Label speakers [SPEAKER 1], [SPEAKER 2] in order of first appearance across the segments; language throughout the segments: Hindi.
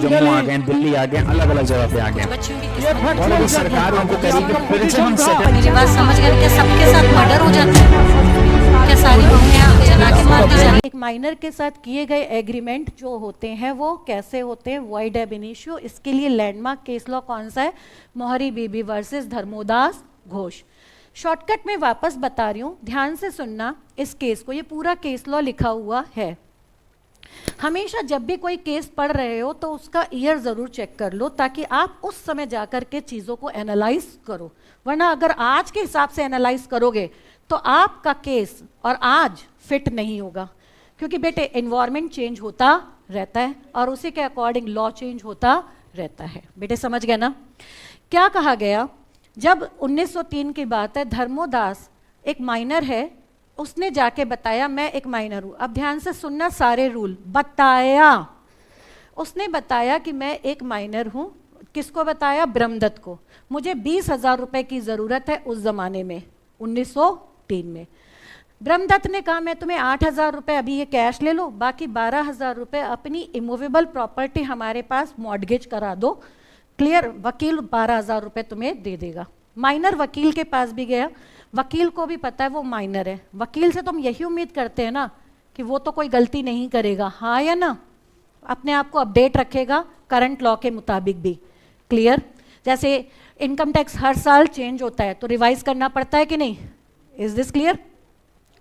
[SPEAKER 1] जम्मू आ गए, दिल्ली आ गए, अलग अलग जगह पे आ गए, और अभी सरकार उनको करेगी फिर से हम
[SPEAKER 2] मेरी बात समझ गए? क्या सबके साथ मर्डर हो जाता है? क्या सारी बहुएं जला के मार दी जाती?
[SPEAKER 3] एक माइनर के साथ किए गए एग्रीमेंट जो होते हैं वो कैसे होते हैं? वॉइड एब इनिशियो। इसके लिए लैंडमार्क केस लॉ कौन सा है? मोहरी बीबी वर्सेस धर्मोदास घोष। शॉर्टकट में वापस बता रही हूँ, ध्यान से सुनना इस केस को। ये पूरा केस लॉ लिखा हुआ है। हमेशा जब भी कोई केस पढ़ रहे हो तो उसका ईयर ज़रूर चेक कर लो, ताकि आप उस समय जाकर के चीज़ों को एनालाइज करो। वरना अगर आज के हिसाब से एनालाइज करोगे तो आपका केस और आज फिट नहीं होगा, क्योंकि बेटे एनवायरनमेंट चेंज होता रहता है और उसी के अकॉर्डिंग लॉ चेंज होता रहता है। बेटे समझ गए ना? क्या कहा गया? जब 1903 की बात है, धर्मोदास एक माइनर है, उसने जाके बताया मैं एक माइनर हूँ। अब ध्यान से सुनना सारे रूल। बताया, उसने बताया कि मैं एक माइनर हूँ। किसको बताया? ब्रह्मदत्त को। मुझे 20,000 रुपए की ज़रूरत है उस ज़माने में, 1903 में। ब्रह्मदत्त ने कहा मैं तुम्हें 8,000 रुपये अभी ये कैश ले लो, बाकी 12,000 रुपये अपनी इमूवेबल प्रॉपर्टी हमारे पास मॉर्गेज करा दो। क्लियर? वकील 12,000 रुपये तुम्हें दे देगा। माइनर वकील के पास भी गया, वकील को भी पता है वो माइनर है। वकील से तुम यही उम्मीद करते हैं ना कि वो तो कोई गलती नहीं करेगा, हाँ या ना? अपने आप को अपडेट रखेगा करंट लॉ के मुताबिक भी। क्लियर? जैसे इनकम टैक्स हर साल चेंज होता है तो रिवाइज करना पड़ता है कि नहीं? Is this clear?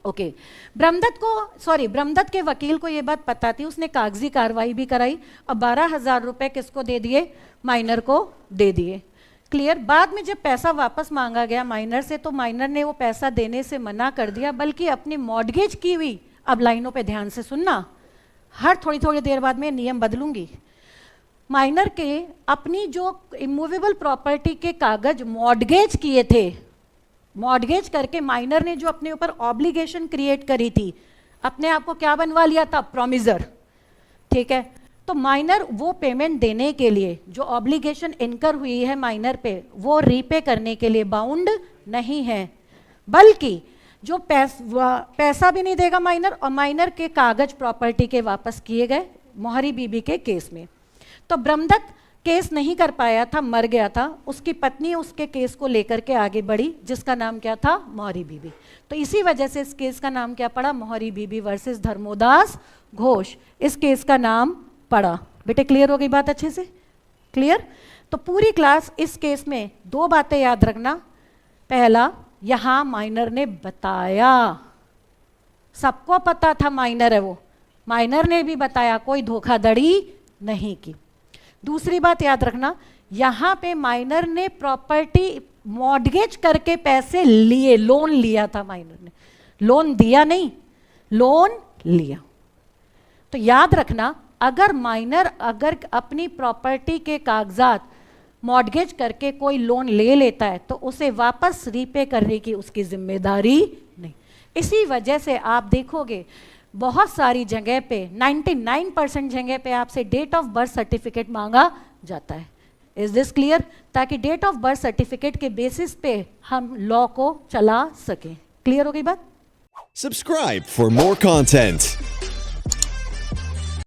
[SPEAKER 3] Okay. Brahmadatt के वकील को ये बात पता थी, उसने कागजी कार्रवाई भी कराई और 12,000 रुपये किसको दे दिए? माइनर को दे दिए। क्लियर? बाद में जब पैसा वापस मांगा गया माइनर से, तो माइनर ने वो पैसा देने से मना कर दिया, बल्कि अपनी मॉर्गेज की हुई, अब लाइनों पे ध्यान से सुनना, हर थोड़ी थोड़ी देर बाद में नियम बदलूंगी। माइनर के अपनी जो इमूवेबल प्रॉपर्टी के कागज मॉर्गेज किए थे, मॉर्गेज करके माइनर ने जो अपने ऊपर ऑब्लिगेशन क्रिएट करी थी, अपने आप को क्या बनवा लिया था? प्रॉमिसर। ठीक है? तो माइनर वो पेमेंट देने के लिए जो ऑब्लिगेशन इनकर हुई है माइनर पे, वो रीपे करने के लिए बाउंड नहीं है, बल्कि जो पैसा भी नहीं देगा माइनर, और माइनर के कागज प्रॉपर्टी के वापस किए गए मोहरी बीबी के केस में। तो ब्रह्मदत्त केस नहीं कर पाया था, मर गया था। उसकी पत्नी उसके केस को लेकर के आगे बढ़ी, जिसका नाम क्या था? मोहरी बीबी। तो इसी वजह से इस केस का नाम क्या पड़ा? मोहरी बीबी वर्सेस धर्मोदास घोष। इस केस का नाम पड़ा। बेटे क्लियर हो गई बात अच्छे से? क्लियर? तो पूरी क्लास इस केस में दो बातें याद रखना। पहला, यहां माइनर ने बताया, सबको पता था माइनर है वो, माइनर ने भी बताया, कोई धोखाधड़ी नहीं की। दूसरी बात याद रखना, यहां पे माइनर ने प्रॉपर्टी मॉर्गेज करके पैसे लिए, लोन लिया था माइनर ने, लोन दिया नहीं, लोन लिया। तो याद रखना, अगर माइनर अगर अपनी प्रॉपर्टी के कागजात मॉर्गेज करके कोई लोन ले लेता है तो उसे वापस रीपे करने की उसकी जिम्मेदारी नहीं। इसी वजह से आप देखोगे बहुत सारी जगह पे, 99% जगह पे आपसे डेट ऑफ बर्थ सर्टिफिकेट मांगा जाता है। Is this clear? ताकि डेट ऑफ बर्थ सर्टिफिकेट के बेसिस पे हम लॉ को चला सकें। क्लियर हो गई बात?
[SPEAKER 4] Subscribe for more content.